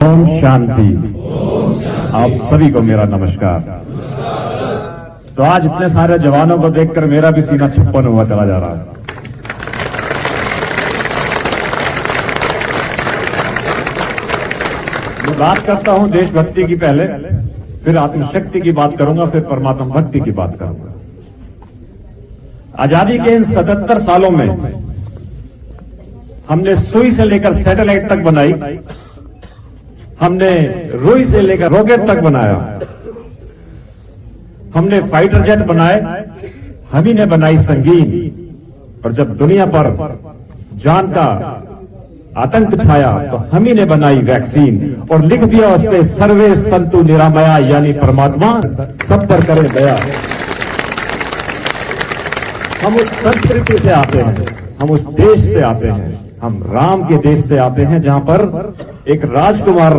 ओम शांति। आप सभी को मेरा नमस्कार। तो आज इतने सारे जवानों को देखकर मेरा भी सीना छप्पन हुआ चला जा रहा है। मैं बात करता हूं देशभक्ति की पहले, फिर आत्मशक्ति की बात करूंगा, फिर परमात्मा भक्ति की बात करूंगा। आजादी के इन 77 सालों में हमने सुई से लेकर सैटेलाइट तक बनाई, हमने रुई से लेकर रॉकेट तक बनाया, हमने फाइटर जेट बनाए, हम ही ने बनाई संगीन। और जब दुनिया पर जान का आतंक छाया तो हम ही ने बनाई वैक्सीन और लिख दिया उस पे सर्वे संतु निरामया, यानी परमात्मा सब पर करे दया। हम उस संस्कृति से आते हैं, हम उस देश से आते हैं, हम राम के देश से आते हैं, जहां पर एक राजकुमार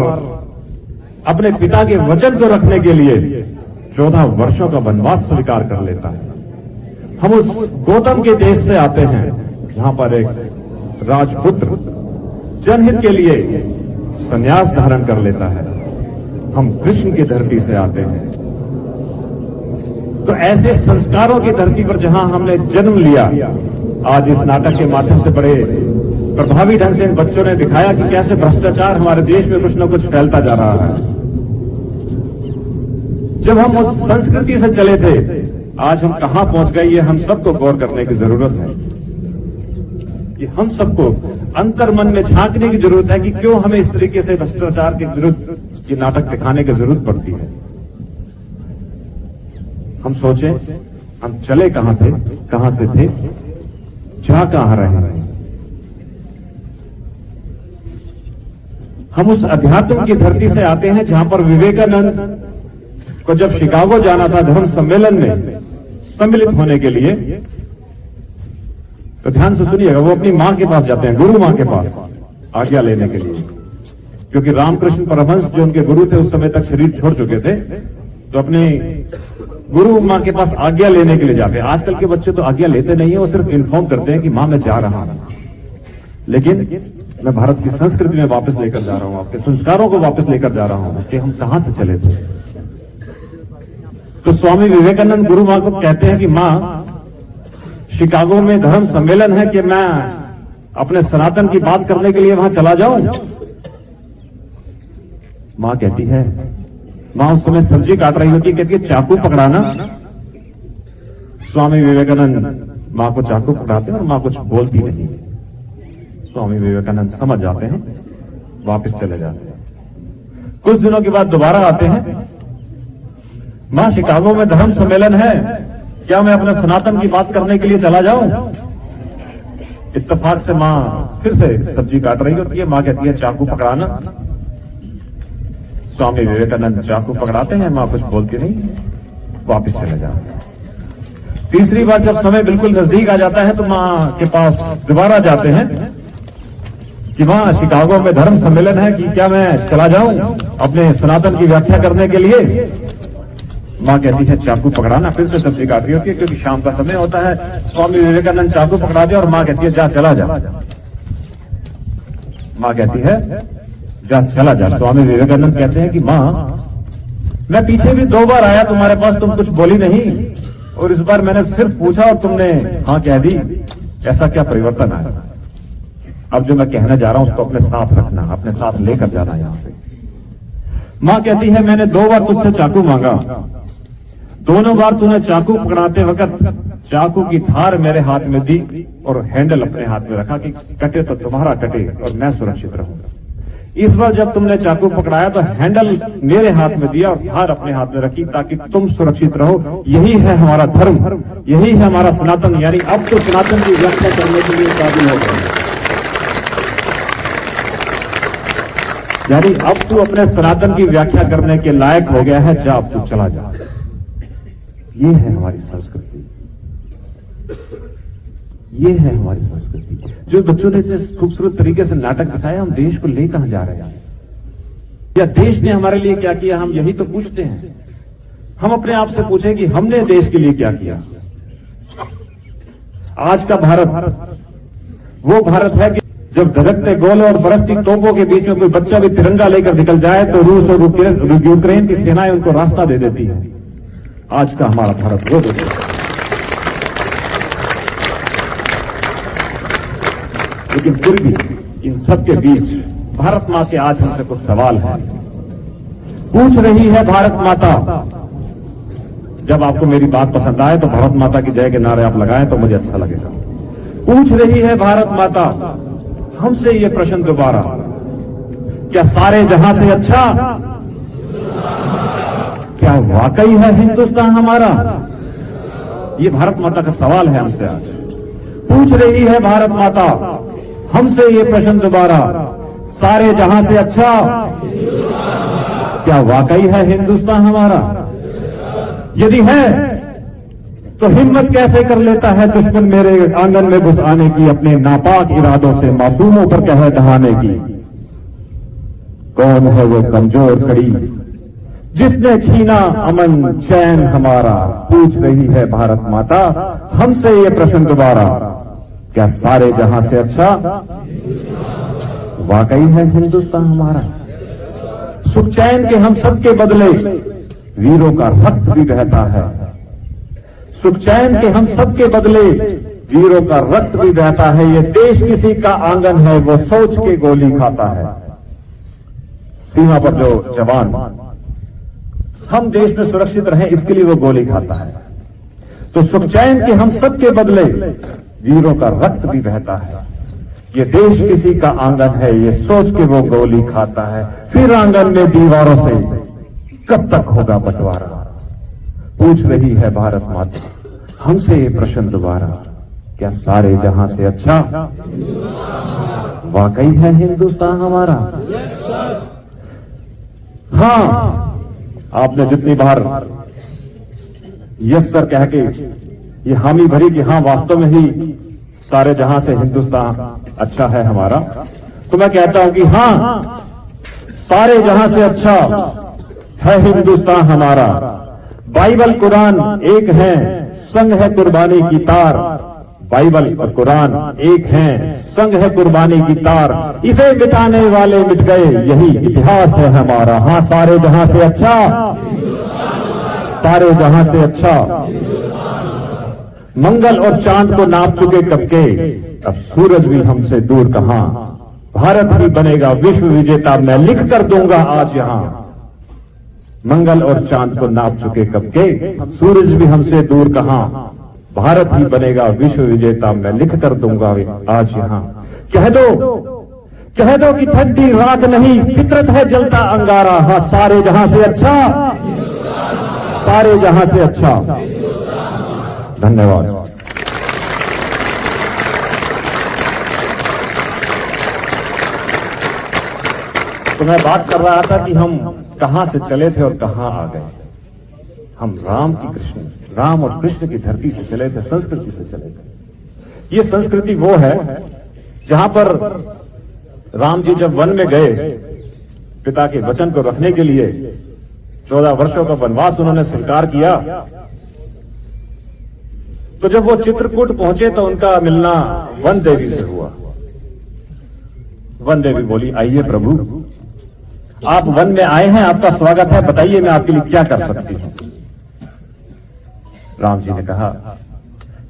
अपने पिता के वचन को रखने के लिए 14 वर्षों का वनवास स्वीकार कर लेता है। हम उस गौतम के देश से आते हैं, जहां पर एक राजपुत्र जनहित के लिए संन्यास धारण कर लेता है। हम कृष्ण की धरती से आते हैं। तो ऐसे संस्कारों की धरती पर जहां हमने जन्म लिया, आज इस नाटक के माध्यम से बड़े प्रभावी ढंग से इन बच्चों ने दिखाया कि कैसे भ्रष्टाचार हमारे देश में कुछ न कुछ फैलता जा रहा है। जब हम उस संस्कृति से चले थे, आज हम कहां पहुंच गए, ये हम सबको गौर करने की जरूरत है। कि हम सबको अंतर्मन में झांकने की जरूरत है कि क्यों हमें इस तरीके से भ्रष्टाचार के विरुद्ध ये नाटक दिखाने की जरूरत पड़ती है। हम सोचें, हम चले कहां थे, कहां से थे, जा कहां रहे हैं। हम उस अध्यात्म की धरती से आते हैं जहां पर विवेकानंद को जब शिकागो जाना था धर्म सम्मेलन में सम्मिलित होने के लिए, तो ध्यान से सुनिएगा, वो अपनी मां के पास जाते हैं, गुरु मां के पास आज्ञा लेने के लिए। क्योंकि रामकृष्ण परमहंस जो उनके गुरु थे उस समय तक शरीर छोड़ चुके थे, तो अपने गुरु मां के पास आज्ञा लेने के लिए जाते हैं। आजकल के बच्चे तो आज्ञा लेते नहीं है, वो सिर्फ इन्फॉर्म करते हैं कि मां मैं जा रहा हूं। लेकिन मैं भारत की संस्कृति में वापस लेकर जा रहा हूं, आपके संस्कारों को वापस लेकर जा रहा हूं कि हम कहां से चले थे। तो स्वामी विवेकानंद गुरु मां को कहते हैं कि मां, शिकागो में धर्म सम्मेलन है कि मैं अपने सनातन की बात करने के लिए वहां चला जाऊं। मां कहती है, मां उस समय सब्जी काट रही होती, कहती है चाकू पकड़ाना। स्वामी विवेकानंद मां को चाकू पकड़ाते हैं और मां कुछ बोलती नहीं। स्वामी विवेकानंद समझ जाते हैं, वापस चले जाते हैं। कुछ दिनों के बाद दोबारा आते हैं, मां शिकागो में धर्म सम्मेलन है, क्या मैं अपने सनातन की बात करने के लिए चला जाऊं। इत्तेफाक से मां फिर से सब्जी काट रही होती है, मां कहती है चाकू पकड़ाना। स्वामी विवेकानंद चाकू पकड़ाते हैं, मां कुछ बोलती नहीं, वापस चले जाते हैं। तीसरी बार जब समय बिल्कुल नजदीक आ जाता है तो मां के पास दोबारा जाते हैं कि मां शिकागो में धर्म सम्मेलन है कि क्या मैं चला जाऊं अपने सनातन की व्याख्या करने के लिए। मां कहती है चाकू पकड़ाना। फिर से सब्जी काट रही होती है क्योंकि शाम का समय होता है। स्वामी विवेकानंद चाकू पकड़ा दिया और मां कहती है जा चला जा। मां कहती है जा चला जा। स्वामी विवेकानंद कहते हैं कि मां, मैं पीछे भी 2 बार आया तुम्हारे पास, तुम कुछ बोली नहीं, और इस बार मैंने सिर्फ पूछा और तुमने हाँ कह दी। ऐसा क्या परिवर्तन आया। अब जो मैं कहने जा रहा हूं उसको अपने साथ रखना, अपने साथ लेकर जाना यहां से। मां कहती है मैंने 2 बार तुझसे चाकू मांगा, दोनों बार तूने चाकू पकड़ाते वक्त चाकू की धार मेरे हाथ में दी और हैंडल अपने हाथ में रखा कि कटे तो तुम्हारा कटे और मैं सुरक्षित रहूंगा। इस बार जब तुमने चाकू पकड़ाया तो हैंडल मेरे हाथ में दिया और धार अपने हाथ में रखी ताकि तुम सुरक्षित रहो। यही है हमारा धर्म, यही है हमारा सनातन। यानी अब तो सनातन की व्याख्या करने के लिए काबिल हो गए। यानी अब तू अपने सनातन की व्याख्या करने के लायक हो गया है, जा अब तू चला जा। ये है हमारी संस्कृति, ये है हमारी संस्कृति। जो बच्चों ने इतने खूबसूरत तरीके से नाटक दिखाया, हम देश को ले कहां जा रहे हैं, या देश ने हमारे लिए क्या किया, हम यही तो पूछते हैं। हम अपने आप से पूछें कि हमने देश के लिए क्या किया। आज का भारत वो भारत है कि जब धड़कते गोलों और बरसती तोपों के बीच में कोई बच्चा भी तिरंगा लेकर निकल जाए तो रूस और यूक्रेन की सेनाएं उनको रास्ता दे देती है। आज का हमारा भारत वो देश है। लेकिन फिर भी इन सबके बीच भारत मां के आज हमसे कुछ सवाल है। पूछ रही है भारत माता, जब आपको मेरी बात पसंद आए तो भारत माता की जय के नारे आप लगाएं तो मुझे अच्छा लगेगा। पूछ रही है भारत माता हमसे ये प्रश्न दोबारा, क्या सारे जहां से अच्छा, क्या वाकई है हिंदुस्तान हमारा? ये भारत माता का सवाल है हमसे आज। पूछ रही है भारत माता हमसे ये प्रश्न दोबारा, सारे जहां से अच्छा, क्या वाकई है हिंदुस्तान हमारा? यदि है तो हिम्मत कैसे कर लेता है दुश्मन मेरे आंगन में घुस आने की, अपने नापाक इरादों से मासूमों पर कह दहाने की? कौन है वो कमजोर खड़ी जिसने छीना अमन चैन हमारा? पूछ रही है भारत माता हमसे ये प्रश्न दोबारा, क्या सारे जहां से अच्छा, वाकई है हिंदुस्तान हमारा? सुख चैन के हम सबके बदले वीरों का रक्त भी बहता है। सुख चैन के हम सबके बदले वीरों का रक्त भी बहता है। ये देश किसी का आंगन है, वो सोच के गोली खाता है। सीमा पर जो जवान हम देश में सुरक्षित रहें इसके लिए वो गोली खाता है। तो सुख चैन के हम सबके बदले वीरों का रक्त भी बहता है। ये देश किसी का आंगन है, ये सोच के वो गोली खाता है। फिर आंगन में दीवारों से कब तक होगा बंटवारा? पूछ रही है भारत माता हमसे ये प्रश्न दोबारा, क्या सारे जहां से अच्छा, वाकई है हिंदुस्तान हमारा? हाँ, आपने जितनी बार यस सर कह के ये हामी भरी कि हाँ वास्तव में ही सारे जहां से हिंदुस्तान अच्छा है हमारा, तो मैं कहता हूं कि हाँ, सारे जहां से अच्छा है हिंदुस्तान हमारा। बाइबल कुरान एक है, संग है कुर्बानी की तार। बाइबल और कुरान एक हैं, संग है कुर्बानी की तार। इसे मिटाने वाले मिट गए, यही इतिहास है हमारा। हाँ, सारे जहां से अच्छा, सारे जहां से अच्छा। मंगल और चांद को नाप चुके कब के, अब सूरज भी हमसे दूर कहां। भारत ही बनेगा विश्व विजेता, मैं लिख कर दूंगा आज यहां। मंगल और चांद को नाप चुके कब के, सूरज भी हमसे दूर कहां। भारत ही बनेगा विश्व विजेता, मैं लिख कर दूंगा आज यहां। कह दो कि ठंडी रात नहीं, फितरत है जलता अंगारा। हाँ, सारे जहां से अच्छा, सारे जहां से अच्छा। धन्यवाद। तो मैं बात कर रहा था कि हम कहां से चले थे और कहां आ गए। हम राम और कृष्ण की धरती से चले थे, संस्कृति से चले थे। ये संस्कृति वो है जहां पर राम जी जब वन में गए, पिता के वचन को रखने के लिए 14 वर्षों का वनवास उन्होंने स्वीकार किया, तो जब वो चित्रकूट पहुंचे तो उनका मिलना वन देवी से हुआ। वन देवी बोली, आइए प्रभु, आप वन में आए हैं, आपका स्वागत है, बताइए मैं आपके लिए क्या कर सकती हूं। राम जी ने कहा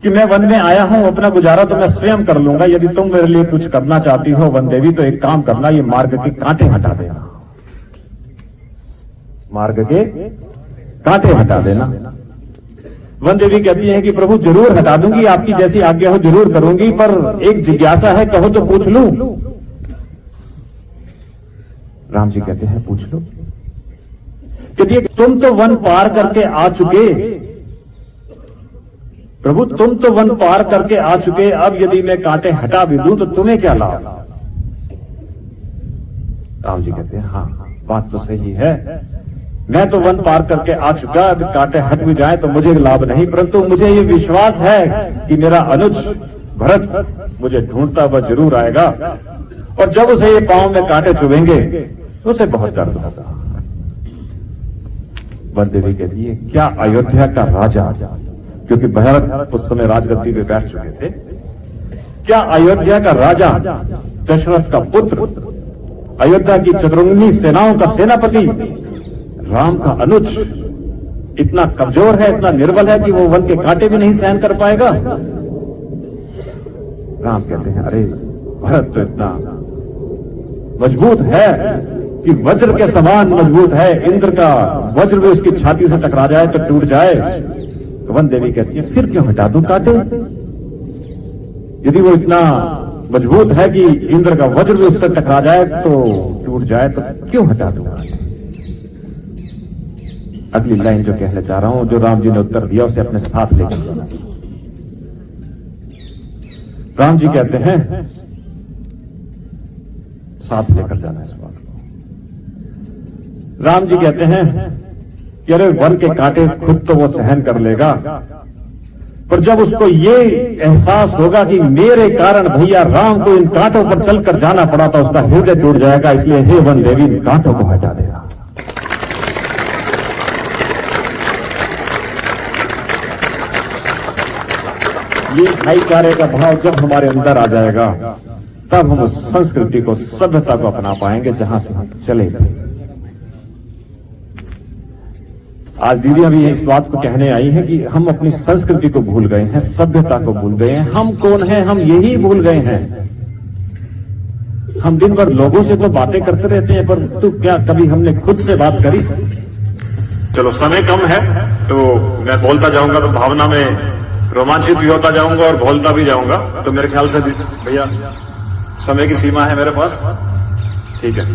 कि मैं वन में आया हूं, अपना गुजारा तो मैं स्वयं कर लूंगा, यदि तुम मेरे लिए कुछ करना चाहती हो वन देवी तो एक काम करना, ये मार्ग के कांटे हटा देना, मार्ग के कांटे हटा देना। वन देवी कहती है कि प्रभु जरूर हटा दूंगी, आपकी जैसी आज्ञा हो जरूर करूंगी, पर एक जिज्ञासा है, कहो तो पूछ लूं। राम जी कहते हैं पूछ लो। कहती है तुम तो वन पार करके आ चुके प्रभु, तुम तो वन पार करके आ चुके, अब यदि मैं कांटे हटा भी दूं तो तुम्हें क्या लाभ? राम जी कहते हैं हाँ, बात तो सही है, मैं तो वन पार करके आ चुका, अब कांटे हट भी जाए तो मुझे लाभ नहीं, परंतु मुझे ये विश्वास है कि मेरा अनुज भरत मुझे ढूंढता हुआ जरूर आएगा, और जब उसे ये पांव में कांटे चुभेंगे तो उसे बहुत दर्द होगा। वन देवी कहती है क्या अयोध्या का राजा, क्योंकि भरत उस समय राजगद्दी पे बैठ चुके थे, क्या अयोध्या का राजा दशरथ का पुत्र, अयोध्या की चतुरंगी सेनाओं का सेनापति, राम का अनुज इतना कमजोर है, इतना निर्बल है कि वो वन के कांटे भी नहीं सहन कर पाएगा। राम कहते हैं, अरे भरत तो इतना मजबूत है कि वज्र के समान मजबूत है, इंद्र का वज्र भी उसकी छाती से टकरा जाए तो टूट जाए। तो वन देवी कहती है, फिर क्यों हटा दूं कांटे? यदि वो इतना मजबूत है कि इंद्र का वज्र भी उससे टकरा जाए तो टूट जाए, तो क्यों हटा दूं? अगली लाइन जो कहना चाह रहा हूं, जो राम जी ने उत्तर दिया, उसे अपने साथ लेकर जाना। राम जी कहते हैं, साथ लेकर जाना इस बात को। राम जी कहते हैं कि अरे वन के कांटे खुद तो वो सहन कर लेगा, पर जब उसको ये एहसास होगा कि मेरे कारण भैया राम को इन कांटों पर चलकर जाना पड़ा, तो उसका हृदय टूट जाएगा। इसलिए हे वन देवी, इन कांटों को हटा देगा। ये भाईचारे का भाव जब हमारे अंदर आ जाएगा, तब हम उस संस्कृति को, सभ्यता को अपना पाएंगे जहां से हम चले गए। आज दीदी अभी इस बात को कहने आई है कि हम अपनी संस्कृति को भूल गए हैं, सभ्यता को भूल गए हैं। हम कौन हैं, हम यही भूल गए हैं। हम दिन भर लोगों से तो बातें करते रहते हैं, पर तो क्या कभी हमने खुद से बात करी? चलो, समय कम है तो मैं बोलता जाऊंगा तो भावना में रोमांचित भी होता जाऊंगा और बोलता भी जाऊंगा। तो मेरे ख्याल से भैया समय की सीमा है मेरे पास, ठीक है?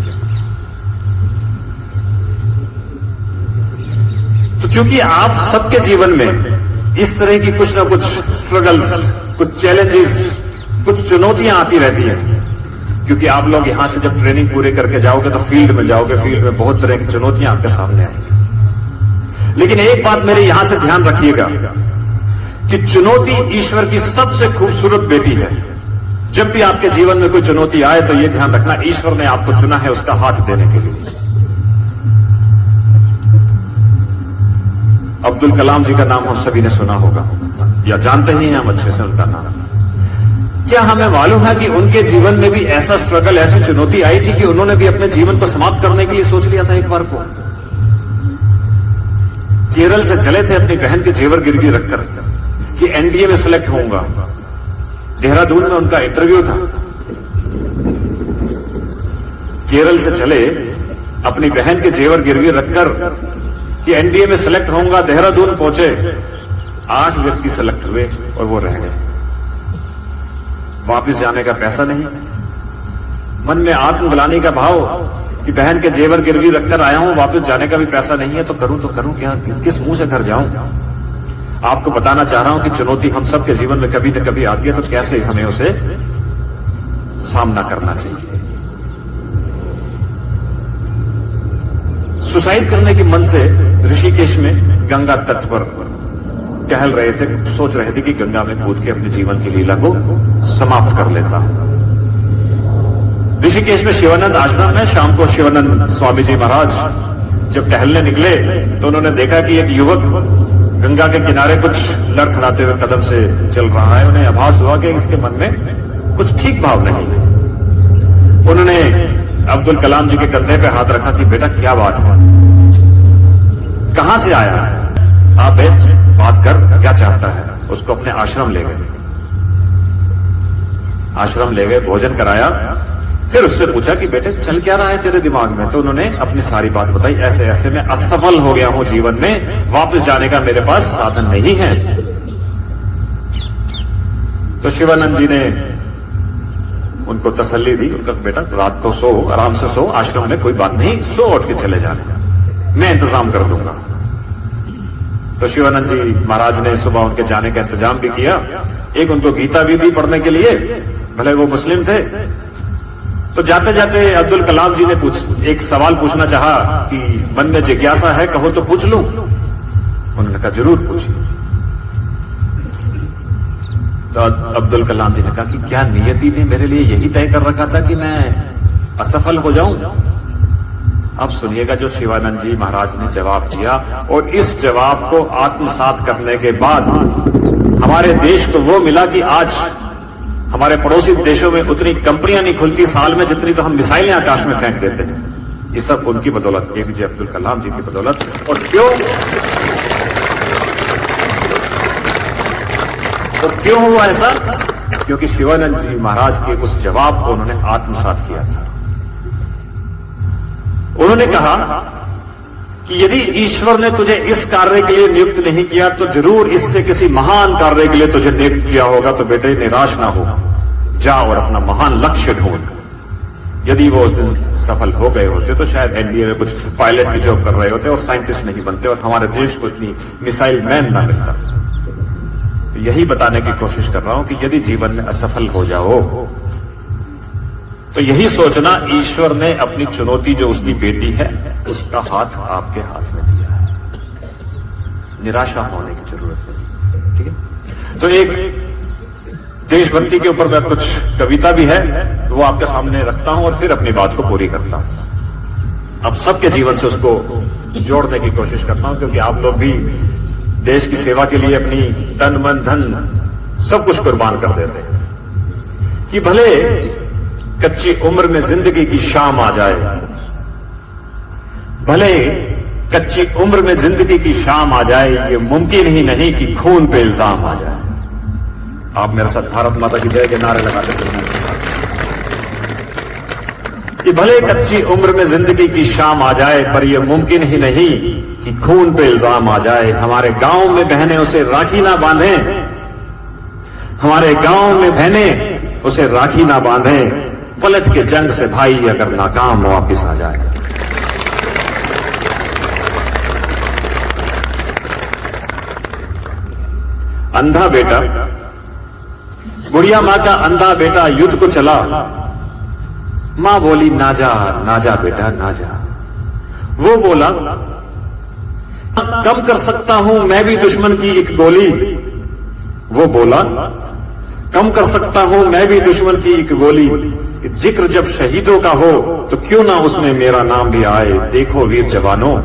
तो क्योंकि आप सबके जीवन में इस तरह की कुछ ना कुछ स्ट्रगल्स, कुछ चैलेंजेस, कुछ चुनौतियां आती रहती हैं, क्योंकि आप लोग यहां से जब ट्रेनिंग पूरे करके जाओगे तो फील्ड में जाओगे, फील्ड में बहुत तरह की चुनौतियां आपके सामने आएंगी। लेकिन एक बात मेरे यहां से ध्यान रखिएगा कि चुनौती ईश्वर की सबसे खूबसूरत बेटी है। जब भी आपके जीवन में कोई चुनौती आए तो यह ध्यान रखना, ईश्वर ने आपको चुना है उसका हाथ देने के लिए। अब्दुल कलाम जी का नाम हम सभी ने सुना होगा या जानते ही हैं हम अच्छे से उनका नाम। क्या हमें मालूम है कि उनके जीवन में भी ऐसा स्ट्रगल, ऐसी चुनौती आई थी कि उन्होंने भी अपने जीवन को समाप्त करने के लिए सोच लिया था एक बार को? केरल से चले थे अपनी बहन के जेवर गिरवी रखकर कि एनडीए में सिलेक्ट होऊंगा। देहरादून में उनका इंटरव्यू था। केरल से चले अपनी बहन के जेवर गिरवी रखकर कि एनडीए में सिलेक्ट होऊंगा। देहरादून पहुंचे, 8 व्यक्ति सिलेक्ट हुए और वो रह गए। वापस जाने का पैसा नहीं, मन में आत्मग्लानि का भाव कि बहन के जेवर गिरवी रखकर आया हूं, वापस जाने का भी पैसा नहीं है, तो करूं क्या, किस मुंह से घर जाऊं? आपको बताना चाह रहा हूं कि चुनौती हम सबके जीवन में कभी न कभी आती है, तो कैसे हमें उसे सामना करना चाहिए। सुसाइड करने के मन से ऋषिकेश में गंगा तट पर टहल रहे थे, सोच रहे थे कि गंगा में कूद के अपने जीवन की लीला को समाप्त कर लेता हूं। ऋषिकेश में शिवानंद आश्रम में शाम को शिवानंद स्वामी जी महाराज जब टहलने निकले तो उन्होंने देखा कि एक युवक गंगा के किनारे कुछ लड़खड़ाते हुए कदम से चल रहा है। उन्हें आभास हुआ कि इसके मन में कुछ ठीक भाव नहीं है। उन्होंने अब्दुल कलाम जी के कंधे पे हाथ रखा कि बेटा क्या बात है, कहां से आया है, आप बैठ बात कर, क्या चाहता है। उसको अपने आश्रम ले गए, भोजन कराया, फिर उससे पूछा कि बेटे चल क्या रहा है तेरे दिमाग में। तो उन्होंने अपनी सारी बात बताई, ऐसे ऐसे मैं असफल हो गया हूं जीवन में, वापस जाने का मेरे पास साधन नहीं है। तो शिवानंद जी ने उनको तसल्ली दी, उनका बेटा रात को सो, आराम से सो, आश्रम में कोई बात नहीं, सो उठ के चले जाने, मैं इंतजाम कर दूंगा। तो शिवानंद जी महाराज ने सुबह उनके जाने का इंतजाम भी किया। एक उनको गीता भी दी पढ़ने के लिए, भले वो मुस्लिम थे। तो जाते जाते अब्दुल कलाम जी ने एक सवाल पूछना चाहा कि मन में जिज्ञासा है, कहो तो पूछ लूं। उन्होंने कहा जरूर पूछिए। तो अब्दुल कलाम जी ने कहा कि क्या नियति ने मेरे लिए यही तय कर रखा था कि मैं असफल हो जाऊं? अब सुनिएगा जो शिवानंद जी महाराज ने जवाब दिया, और इस जवाब को आत्मसात करने के बाद हमारे देश को वो मिला कि आज हमारे पड़ोसी देशों में उतनी कंपनियां नहीं खुलती साल में जितनी तो हम मिसाइलें आकाश में फेंक देते हैं। ये सब उनकी बदौलत, एपीजे अब्दुल कलाम जी की बदौलत। और क्यों हुआ ऐसा? क्योंकि शिवानंद जी महाराज के उस जवाब को उन्होंने आत्मसात किया था। उन्होंने कहा कि यदि ईश्वर ने तुझे इस कार्य के लिए नियुक्त नहीं किया तो जरूर इससे किसी महान कार्य के लिए तुझे नियुक्त किया होगा। तो बेटे निराश ना हो, जा और अपना महान लक्ष्य ढूंढ। यदि वो उस दिन सफल हो गए होते तो शायद एनडीए में कुछ पायलट की जॉब कर रहे होते और साइंटिस्ट नहीं बनते और हमारे देश को इतनी मिसाइल मैन ना मिलता। यही बताने की कोशिश कर रहा हूं कि यदि जीवन में असफल हो जाओ तो यही सोचना ईश्वर ने अपनी चुनौती जो उसकी बेटी है उसका हाथ आपके हाथ में दिया है। निराशा होने की जरूरत नहीं, ठीक है? तो एक देशभक्ति के ऊपर कुछ कविता भी है, तो वो आपके सामने रखता हूं और फिर अपनी बात को पूरी करता हूं। अब सबके जीवन से उसको जोड़ने की कोशिश करता हूं, क्योंकि आप लोग भी देश की सेवा के लिए अपनी तन मन धन सब कुछ कुर्बान कर देते हैं। कि भले कच्ची उम्र में जिंदगी की शाम आ जाए, भले कच्ची उम्र में जिंदगी की शाम आ जाए, ये मुमकिन ही नहीं कि खून पे इल्जाम आ जाए। आप मेरे साथ भारत माता की जय के नारे लगाते हैं कि भले कच्ची उम्र में जिंदगी की शाम आ जाए, पर यह मुमकिन ही नहीं कि खून पे इल्जाम आ जाए। हमारे गांव में बहनें उसे राखी ना बांधें, हमारे गांव में बहनें उसे राखी ना बांधें, पलट के जंग से भाई अगर नाकाम वापिस आ जाए। अंधा बेटा, बुढ़िया मां का अंधा बेटा युद्ध को चला। मां बोली ना जा बेटा ना जा। वो बोला कम कर सकता हूं मैं भी दुश्मन की एक गोली। वो बोला कम कर सकता हूं मैं भी दुश्मन की एक गोली। कि जिक्र जब शहीदों का हो तो क्यों ना उसमें मेरा नाम भी आए। देखो वीर जवानों,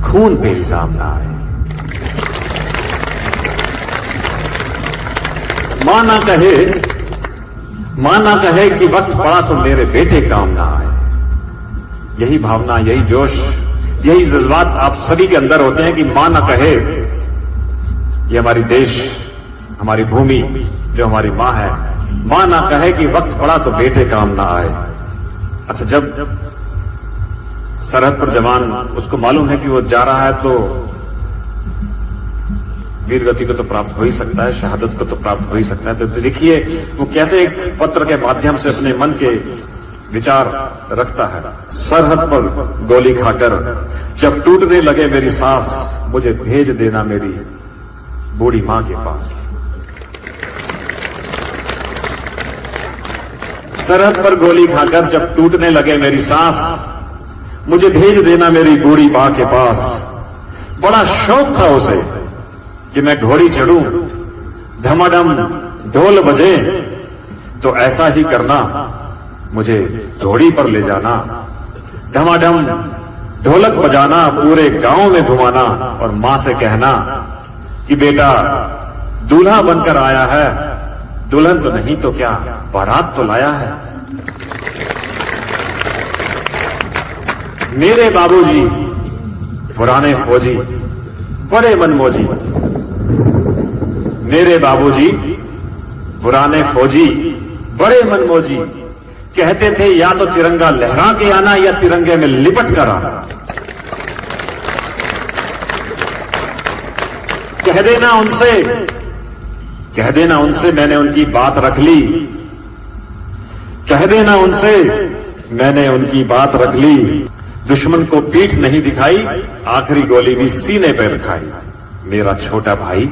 खून पे इल्जाम ना आए। मां ना कहे कि वक्त पड़ा तो मेरे बेटे काम ना आए। यही भावना, यही जोश, यही जज्बात आप सभी के अंदर होते हैं कि मां ना कहे। ये हमारी देश, हमारी भूमि जो हमारी मां है, मां ना कहे कि वक्त पड़ा तो बेटे काम ना आए। अच्छा, जब सरहद पर जवान, उसको मालूम है कि वो जा रहा है तो वीर गति को तो प्राप्त हो ही सकता है, शहादत को तो प्राप्त हो ही सकता है। तो देखिए वो कैसे एक पत्र के माध्यम से अपने मन के विचार रखता है। सरहद पर गोली खाकर जब टूटने लगे मेरी सांस, मुझे भेज देना मेरी बूढ़ी मां के पास। सरहद पर गोली खाकर जब टूटने लगे मेरी सांस, मुझे भेज देना मेरी बूढ़ी मां के पास। बड़ा शौक था उसे कि मैं घोड़ी चढ़ूं, धमाधम ढोल बजे, तो ऐसा ही करना, मुझे घोड़ी पर ले जाना, धमाधम ढोलक बजाना, पूरे गांव में घुमाना और मां से कहना कि बेटा दूल्हा बनकर आया है, दुल्हन तो नहीं तो क्या बारात तो लाया है। मेरे बाबूजी पुराने फौजी बड़े मनमोजी, मेरे बाबूजी पुराने फौजी बड़े मनमोजी, कहते थे या तो तिरंगा लहरा के आना या तिरंगे में लिपट कर आना। कह देना उनसे मैंने उनकी बात रख ली, कह देना उनसे मैंने उनकी बात रख ली। दुश्मन को पीठ नहीं दिखाई, आखिरी गोली भी सीने पर रखाई। मेरा छोटा भाई,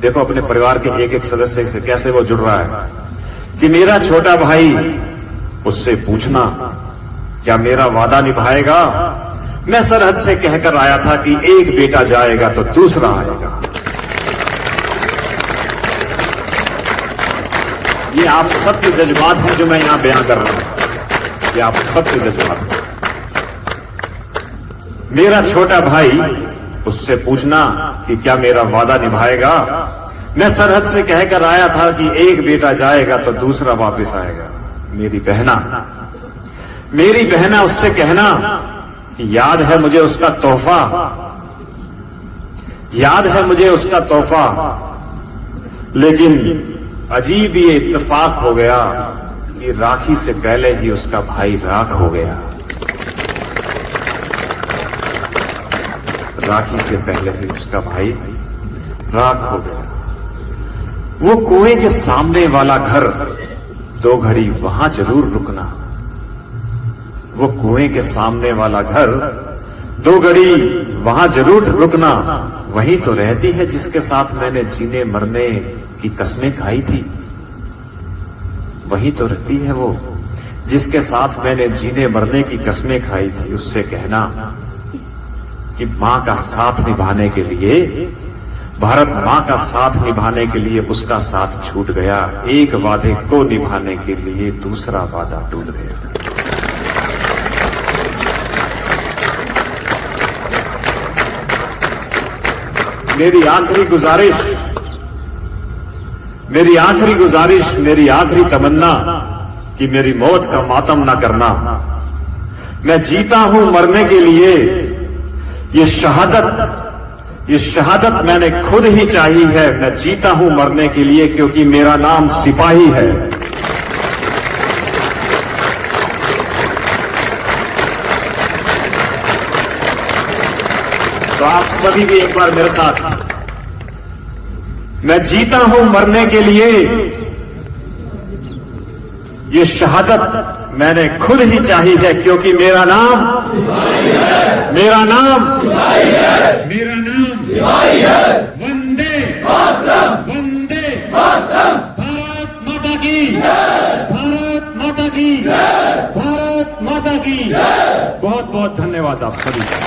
देखो अपने परिवार के एक एक सदस्य से कैसे वो जुड़ रहा है कि मेरा छोटा भाई, उससे पूछना क्या मेरा वादा निभाएगा। मैं सरहद से कहकर आया था कि एक बेटा जाएगा तो दूसरा आएगा। ये आप सबके जज्बात हैं जो मैं यहां बयान कर रहा हूं, ये आप सबके जज्बात हैं। मेरा छोटा भाई, उससे पूछना कि क्या मेरा वादा निभाएगा। मैं सरहद से कहकर आया था कि एक बेटा जाएगा तो दूसरा वापस आएगा। मेरी बहना उससे कहना कि याद है मुझे उसका तोहफा, लेकिन अजीब ये इत्तेफाक हो गया कि राखी से पहले ही उसका भाई राख हो गया। राखी से पहले ही उसका भाई राख हो गया। वो कुएं के सामने वाला घर, 2 घड़ी वहां जरूर रुकना। वो कुएं के सामने वाला घर, 2 घड़ी वहां जरूर रुकना। वही तो रहती है जिसके साथ मैंने जीने मरने की कस्में खाई थी। वही तो रहती है वो जिसके साथ मैंने जीने मरने की कस्में खाई थी। उससे कहना कि मां का साथ निभाने के लिए, भारत मां का साथ निभाने के लिए उसका साथ छूट गया। एक वादे को निभाने के लिए दूसरा वादा टूट गया। मेरी आखिरी गुजारिश, मेरी आखिरी तमन्ना कि मेरी मौत का मातम ना करना। मैं जीता हूं मरने के लिए। ये शहादत मैंने खुद ही चाही है। मैं जीता हूं मरने के लिए क्योंकि मेरा नाम सिपाही है। तो आप सभी भी एक बार मेरे साथ, मैं जीता हूं मरने के लिए। ये शहादत मैंने खुद ही चाही है क्योंकि मेरा नाम वंदे मातरम। भारत माता की बहुत बहुत धन्यवाद आप सभी का।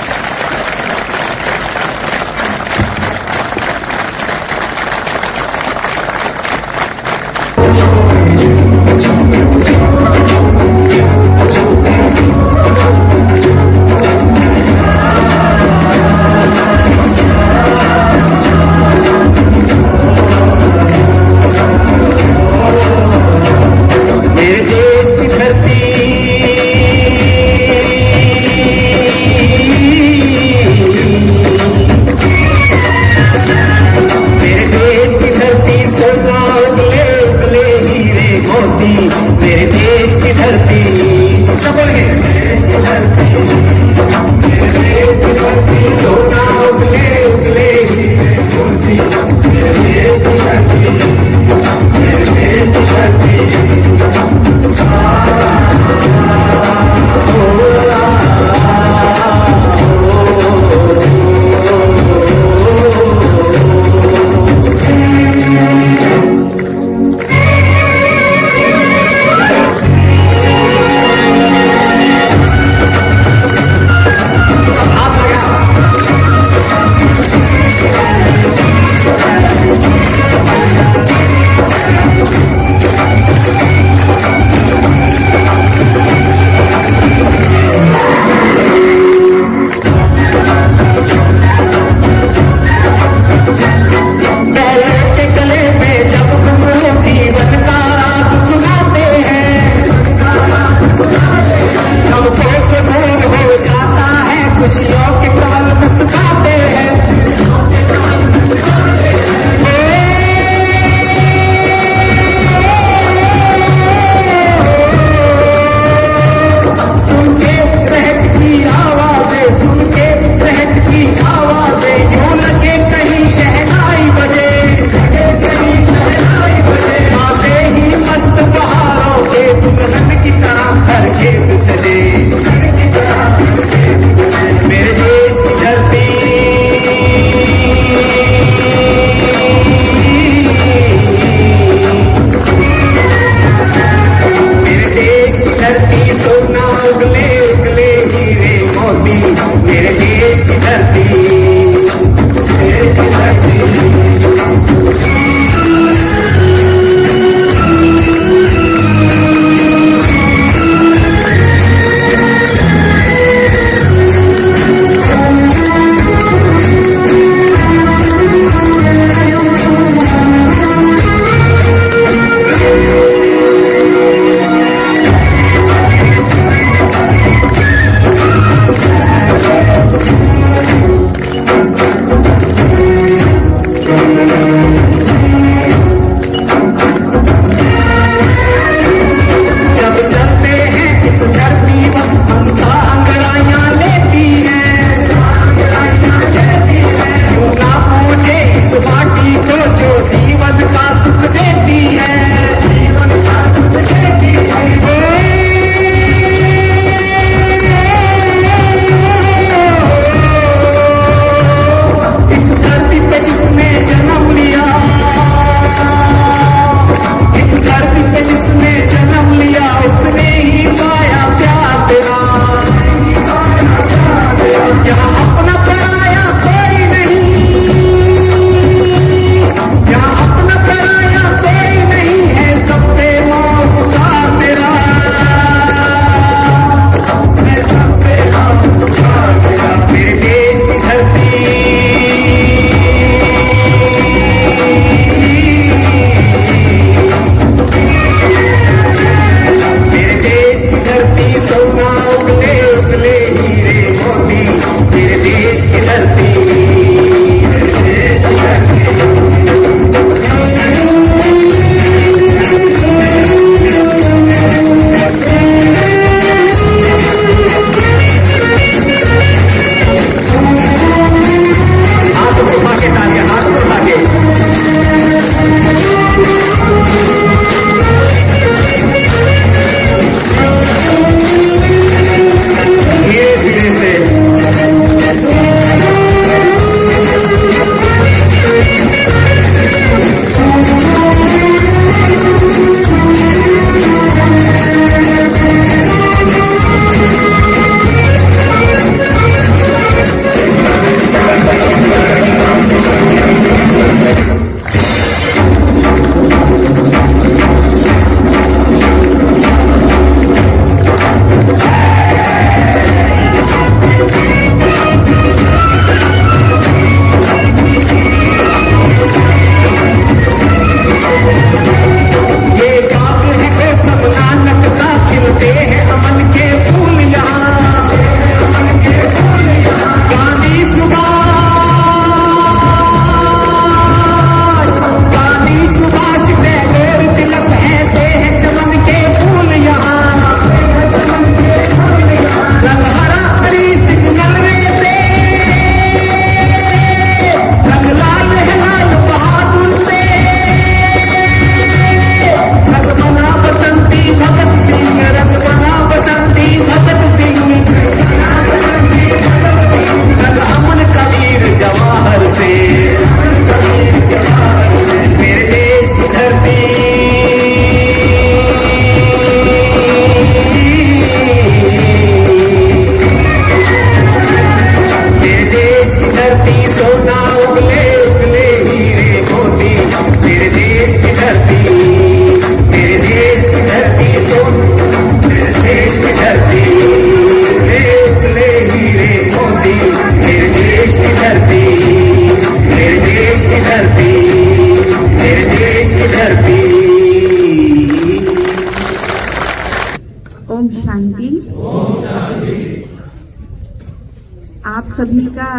आप सभी का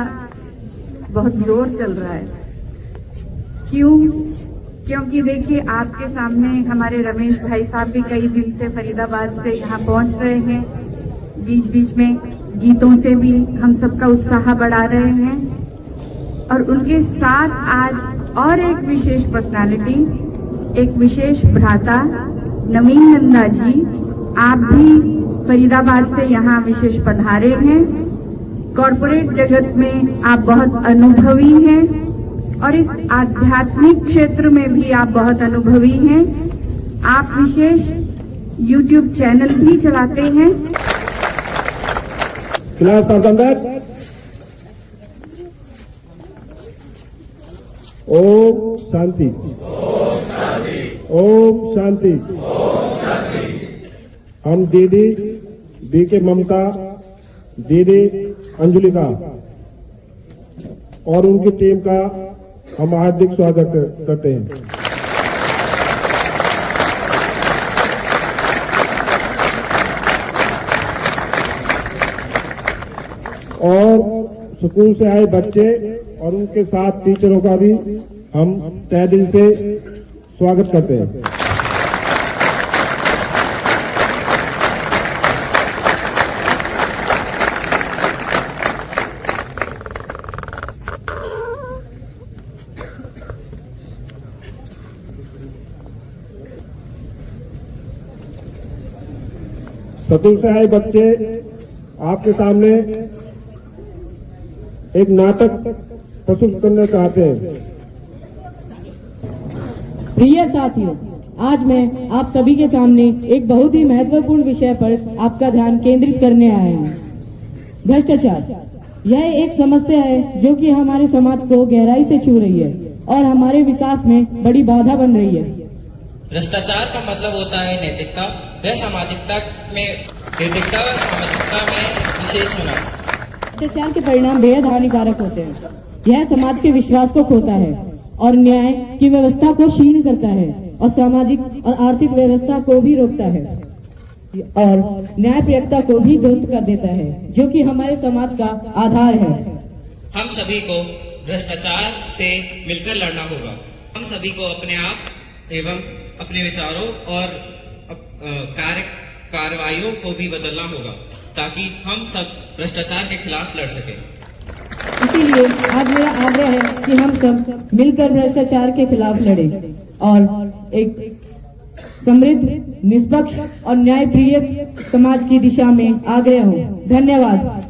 बहुत जोर चल रहा है। क्यों? क्योंकि देखिए, आपके सामने हमारे रमेश भाई साहब भी कई दिन से फरीदाबाद से यहाँ पहुँच रहे हैं। बीच बीच में गीतों से भी हम सबका उत्साह बढ़ा रहे हैं। और उनके साथ आज और एक विशेष पर्सनालिटी, एक विशेष भ्राता नवीन नंदा जी, आप भी फरीदाबाद से यहाँ विशेष पधारे हैं। कॉरपोरेट जगत में आप बहुत अनुभवी हैं और इस आध्यात्मिक क्षेत्र में भी आप बहुत अनुभवी हैं। आप विशेष YouTube चैनल भी चलाते हैं। क्लास प्रबंधक ओम शांति, ओम शांति। हम दीदी बीके ममता, दीदी अंजुलिका और उनकी टीम का हम हार्दिक स्वागत करते हैं। और स्कूल से आए बच्चे और उनके साथ टीचरों का भी हम तहे दिल से स्वागत करते हैं। स्कूल से आए बच्चे आपके सामने एक नाटक प्रस्तुत करना चाहते हैं। प्रिय साथियों, आज मैं आप सभी के सामने एक बहुत ही महत्वपूर्ण विषय पर आपका ध्यान केंद्रित करने आया हूँ। भ्रष्टाचार यह एक समस्या है जो कि हमारे समाज को गहराई से छू रही है और हमारे विकास में बड़ी बाधा बन रही है। भ्रष्टाचार का मतलब होता है नैतिकता व सामाजिकता में विशेष होना। भ्रष्टाचार के परिणाम बेहद हानिकारक होते हैं। यह समाज के विश्वास को खोता है और न्याय की व्यवस्था को क्षीण करता है और सामाजिक और आर्थिक व्यवस्था को भी रोकता है और न्यायप्रियता को भी ध्वस्त कर देता है, जो कि हमारे समाज का आधार है। हम सभी को भ्रष्टाचार से मिलकर लड़ना होगा। हम सभी को अपने आप एवं अपने विचारों और कार्रवाइयों को भी बदलना होगा ताकि हम सब भ्रष्टाचार के खिलाफ लड़ सकें। इसीलिए आज मेरा आग्रह है कि हम सब मिलकर भ्रष्टाचार के खिलाफ लड़ें और एक समृद्ध, निष्पक्ष और न्यायप्रिय समाज की दिशा में आग्रह हो। धन्यवाद।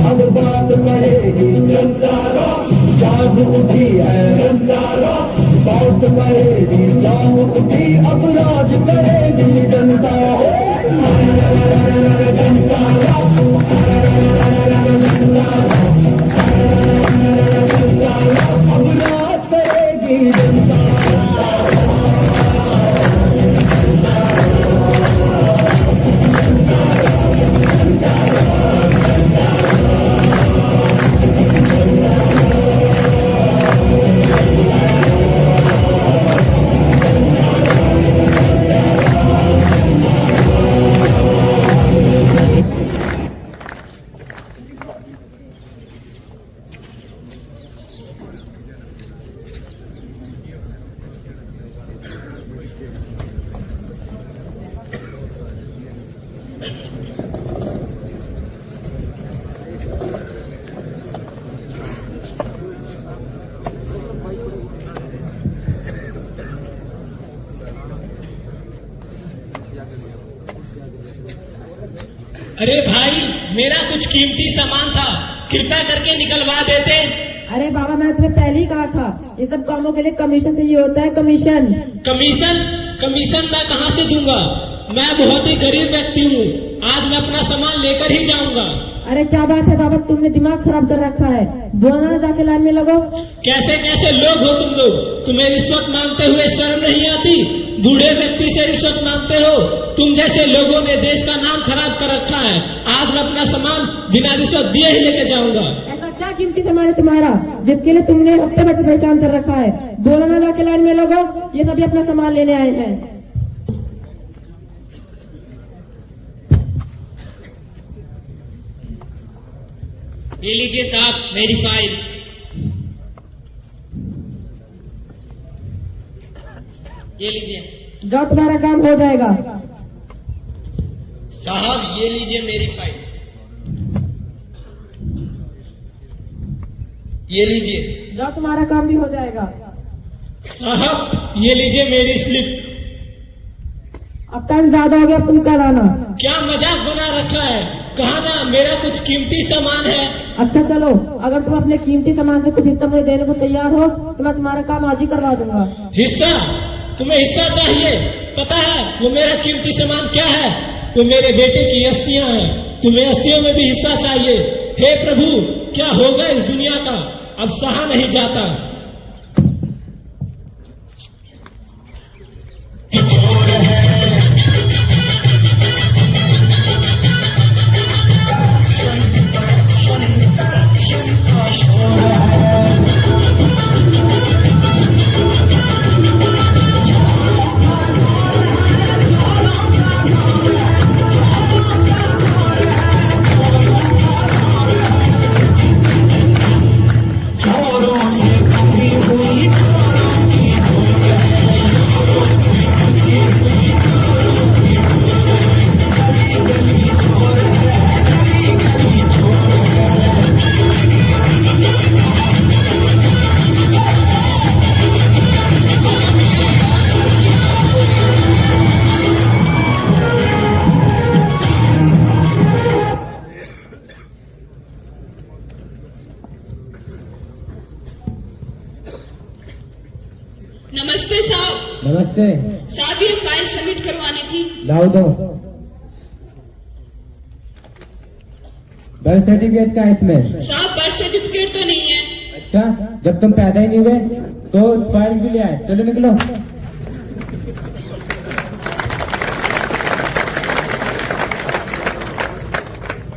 अब बात करेगी जनता, जाग उठी है जनता, बात करेगी जाग उठी, अब राज करेगी जनता। अब राज करेगी जनता। अरे भाई, मेरा कुछ कीमती सामान था, कृपया करके निकलवा देते। अरे बाबा मैंने तुम्हें पहले ही कहा था, इन सब कामों के लिए कमीशन चाहिए होता है, कमीशन। कमीशन मैं कहाँ से दूंगा? मैं बहुत ही गरीब व्यक्ति हूँ, आज मैं अपना सामान लेकर ही जाऊंगा। अरे क्या बात है बाबा, तुमने दिमाग खराब कर रखा है, बोलना जाके लाइन में लगो। कैसे कैसे लोग हो तुम लोग? तुम्हें रिश्वत मांगते हुए शर्म नहीं आती? बूढ़े व्यक्ति से रिश्वत मांगते हो? तुम जैसे लोगों ने देश का नाम खराब कर रखा है, आज मैं अपना सामान बिना रिश्वत दिए ही लेके जाऊंगा। ऐसा क्या कीमती सामान है तुम्हारा जिसके लिए तुमने हफ्ते भर से परेशान कर रखा है? बोलना जाके लाइन में लगो, ये सभी अपना सामान लेने आए हैं। ये लीजिए साहब मेरी फाइल। ये लीजिए। जाओ, तुम्हारा काम हो जाएगा। साहब ये लीजिए मेरी फाइल, ये लीजिए। जाओ, तुम्हारा काम भी हो जाएगा। साहब ये लीजिए मेरी स्लिप। अब टाइम ज्यादा हो गया, तुम कल आना। क्या मजाक बना रखा है? कहा ना मेरा कुछ कीमती सामान है। अच्छा चलो, अगर तुम अपने कीमती सामान से कुछ हिस्सा मुझे देने को तैयार हो तो मैं तुम्हारा काम आज ही करवा दूंगा। हिस्सा? तुम्हें हिस्सा चाहिए? पता है वो मेरा कीमती सामान क्या है? वो मेरे बेटे की अस्थियां हैं। तुम्हें अस्थियों में भी हिस्सा चाहिए? हे प्रभु, क्या होगा इस दुनिया का? अब सहा नहीं जाता। नमस्ते साहब। नमस्ते साहब ये फाइल सबमिट करवानी थी। लाओ दो। बर्थ सर्टिफिकेट का इसमें? साहब बर्थ सर्टिफिकेट तो नहीं है। अच्छा, जब तुम पैदा ही नहीं हुए तो फाइल क्यों ले आए? चलो निकलो।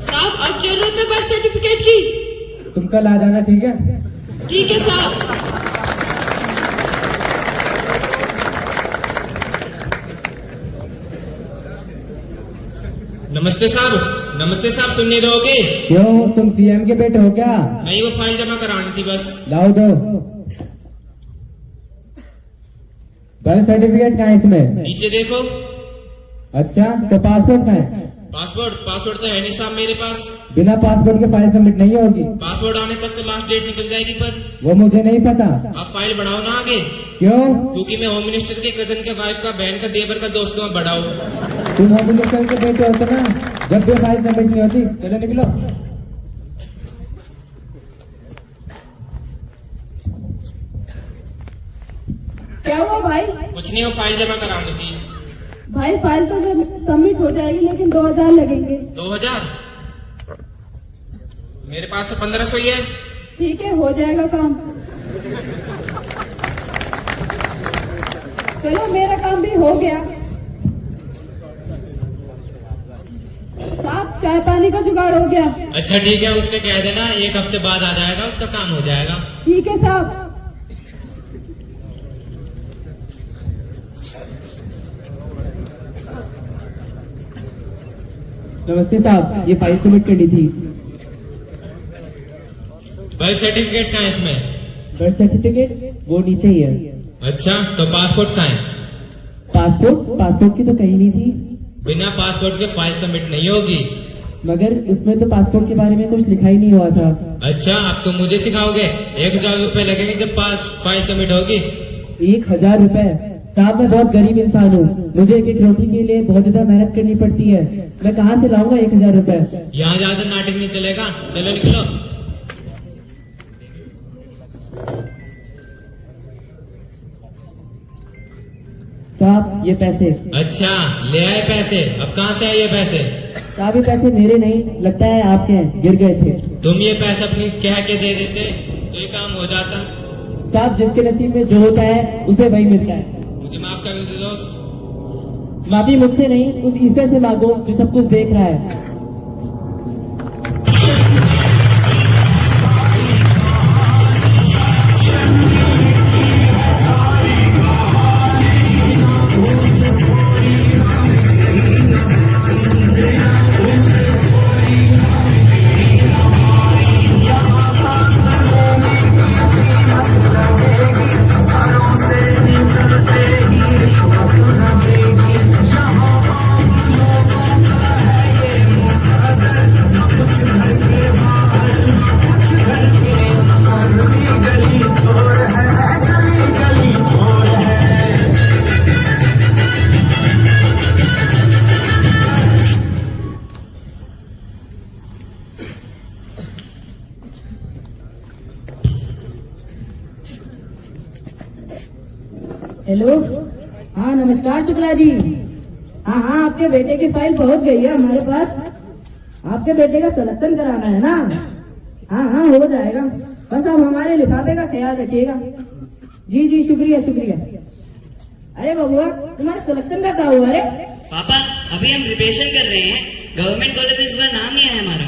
साहब अब जरूरत है बर्थ सर्टिफिकेट की। तुम कल आ जाना, ठीक है? ठीक है साहब। नमस्ते साहब। नमस्ते साहब, सुन नहीं रहोगे? क्यों, तुम सीएम के बेटे हो क्या? नहीं, वो फाइल जमा करानी थी बस। लाओ दो। बर्थ सर्टिफिकेट कहाँ है इसमें? नीचे देखो। अच्छा, तो पासपोर्ट कहाँ है? पासपोर्ट तो है नहीं साहब मेरे पास। बिना पासपोर्ट के फाइल सबमिट नहीं होगी। पासपोर्ट आने तक तो लास्ट डेट निकल जाएगी, पर वो मुझे नहीं पता। आप फाइल बढ़ाओ ना आगे। क्यों? क्योंकि मैं होम मिनिस्टर के कजन के वाइफ का, बहन का, देवर का दोस्त हूँ। बढ़ाओ। तुम होम मिनिस्टर के बेटे होते ना, जब भी फाइल सबमिट नहीं होती। चलो निकलो। क्या हुआ भाई? कुछ नहीं, वो फाइल जमा करानी थी। भाई फाइल तो सबमिट हो जाएगी लेकिन 2000 लगेंगे। 2000? मेरे पास तो 1500 ही है। ठीक है, हो जाएगा काम। चलो मेरा काम भी हो गया। साहब चाय पानी का जुगाड़ हो गया। अच्छा ठीक है, उससे कह देना 1 हफ्ते बाद आ जाएगा, उसका काम हो जाएगा। ठीक है साहब। नमस्ते साहब, ये फाइल सबमिट करनी थी। बर्थ सर्टिफिकेट कहाँ है इसमें? बर्थ सर्टिफिकेट वो नीचे ही है। अच्छा, तो पासपोर्ट कहाँ है? पासपोर्ट की तो कहीं नहीं थी। बिना पासपोर्ट के फाइल सबमिट नहीं होगी। मगर उसमें तो पासपोर्ट के बारे में कुछ लिखा ही नहीं हुआ था। अच्छा, अब तो मुझे सिखाओगे? 1000 रुपए लगेंगे जब फाइल सबमिट होगी। 1000 रुपए? साहब मैं बहुत गरीब इंसान हूँ, मुझे एक रोटी के लिए बहुत ज्यादा मेहनत करनी पड़ती है। मैं कहाँ से लाऊंगा 1000 रुपए? यहाँ ज्यादा नाटक नहीं चलेगा, चलो निकलो। साहब ये पैसे। अच्छा, ले आए पैसे। अब कहाँ से आए ये पैसे? साहब ये पैसे मेरे नहीं, लगता है आपके हैं, गिर गए थे। तुम ये पैसे अपनी कह के दे देते तो ये काम हो जाता। साहब जिसके नसीब में जो होता है उसे वही मिलता है। मुझे माफ कर दो दोस्त। माफी मुझसे नहीं, उस ईश्वर से मांगो जो सब कुछ देख रहा है। हेलो, हाँ नमस्कार शुक्ला जी। हाँ आपके बेटे की फाइल पहुंच गई है हमारे पास। आपके बेटे का सिलेक्शन कराना है ना? हाँ हो जाएगा, बस आप हमारे लिफाफे का ख्याल रखिएगा। जी शुक्रिया। अरे बबुआ तुम्हारे सिलेक्शन का क्या हुआ? अरे पापा अभी हम प्रिपरेशन कर रहे हैं, गवर्नमेंट कॉलेज पर नाम नहीं आया हमारा।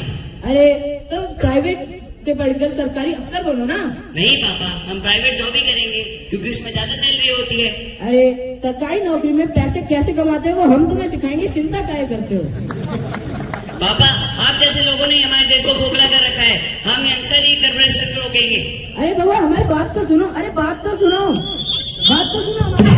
अरे तो प्राइवेट से पढ़कर सरकारी अफसर बनो ना। नहीं पापा, हम प्राइवेट जॉब ही करेंगे क्योंकि उसमें ज्यादा सैलरी होती है। अरे सरकारी नौकरी में पैसे कैसे कमाते हो वो हम तुम्हें सिखाएंगे, चिंता काहे करते हो? पापा आप जैसे लोगों ने हमारे देश को खोखला कर रखा है, हम यंगस्टर ही कॉर्पोरेशन को रोकेंगे। अरे बाबा हमारी बात तो सुनो। अरे बात तो सुनो हमारी।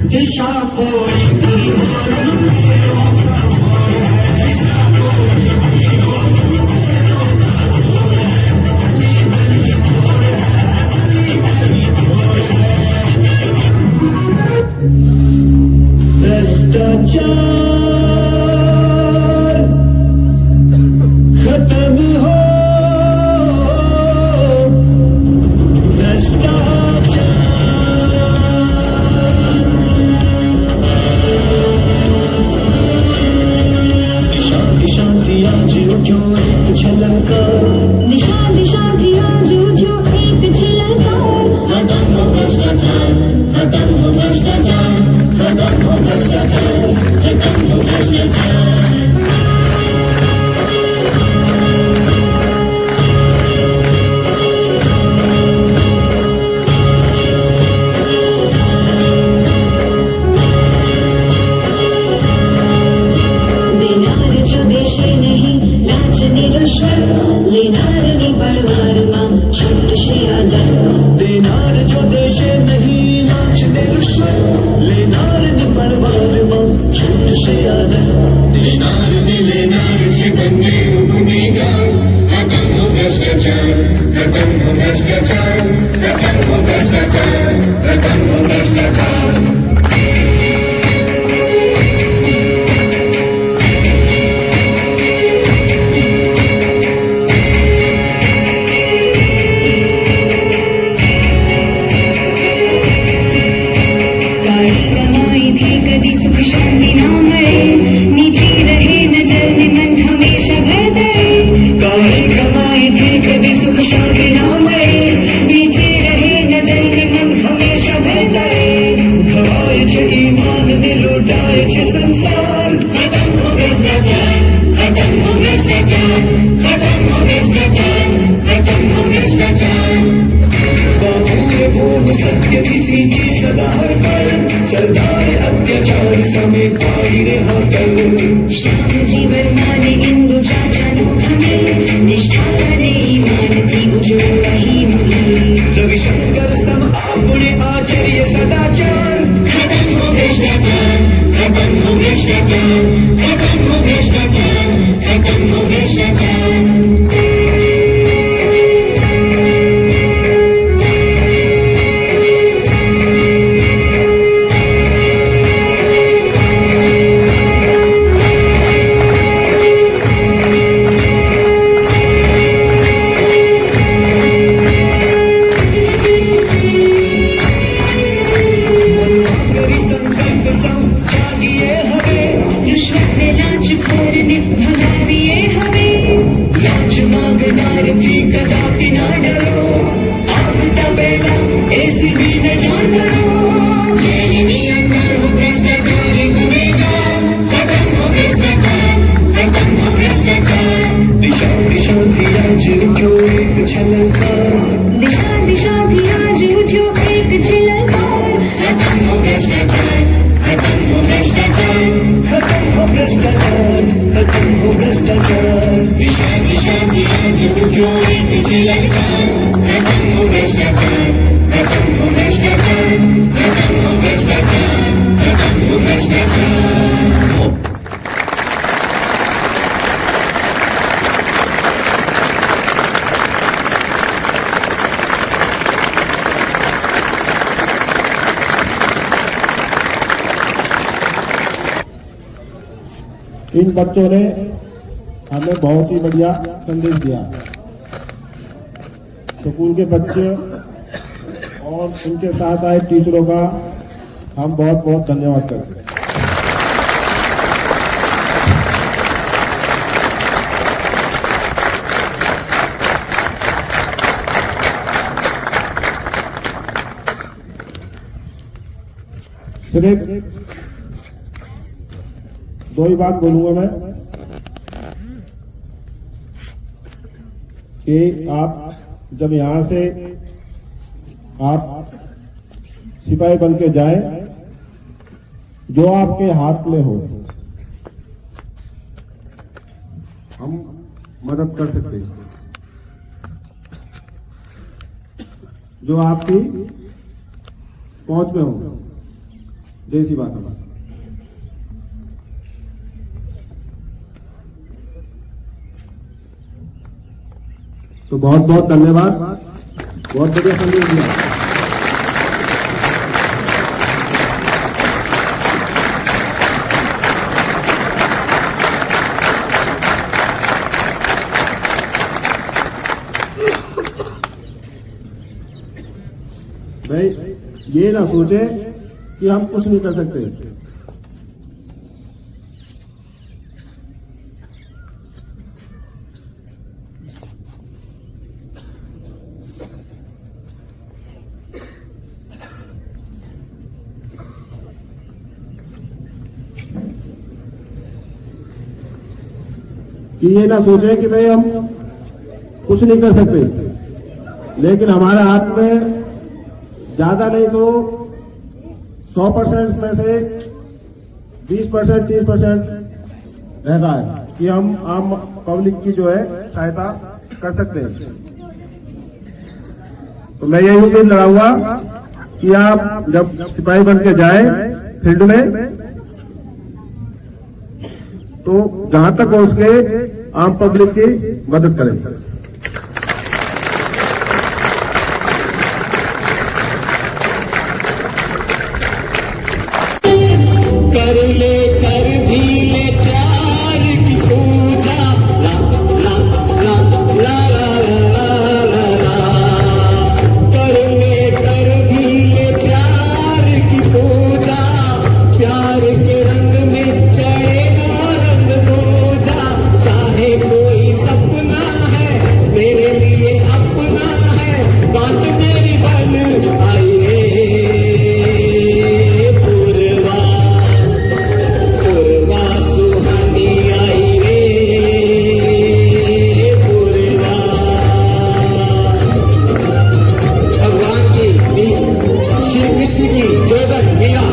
दिशा कोई भ्रष्टाचार खत्म हो, करो, चैलेंज अंदर हो भ्रष्टाचार गुनहगार, खत्म हो भ्रष्टाचार, खत्म हो भ्रष्टाचार। दिशा दिशा भी आज उठो एक झलकार, दिशा दिशा भी आज उठो एक झलकार, खत्म हो भ्रष्टाचार, खत्म हो भ्रष्टाचार, खत्म हो भ्रष्टाचार, खत्म हो भ्रष्टाचार। दिशा दिशा भी आज उठो एक झलकार, खत्म हो भ्रष्टाचार, खत्म हो भ्रष्टाचार, खत्म हो भ्रष्टाचार, खत्म हो भ्रष्टाचार। इन बच्चों ने हमें बहुत ही बढ़िया संदेश दिया। स्कूल के बच्चे और उनके साथ आए टीचरों का हम बहुत बहुत धन्यवाद करते हैं। सिर्फ दो ही बात बोलूंगा मैं कि आप जब यहां से आप सिपाही बन के जाए, जो आपके हाथ में हो हम मदद कर सकते हैं, जो आपकी पहुंच में हो, जैसी बात है। तो बहुत बहुत धन्यवाद, बहुत बढ़िया संदेश दिया। भाई ये ना सोचे कि हम कुछ नहीं कर सकते। कि ये ना सोचे कि भाई हम कुछ नहीं कर सकते, लेकिन हमारे हाथ में ज्यादा नहीं तो 100% में से 20%, 30% रहता है कि हम आम पब्लिक की जो है सहायता कर सकते हैं। तो मैं यही उम्मीद लगाऊंगा कि आप जब सिपाही बन के जाए फील्ड में, तो जहां तक हो उसके आम पब्लिक की मदद करें। कर ले कर भी ले प्यार की पूजा, ला ला ला ला ला ला ला ला। कर ले कर भी ले प्यार की पूजा, प्यार के रंग में चढ़े ना रंग दूजा। चाहे कोई सपना है मेरे लिए अपना है, बात मेरी बन आई रे पूर्वा, पूर्वा सुहानी आई रे पूर्वा। भगवान की श्री कृष्ण की जोगन मीरा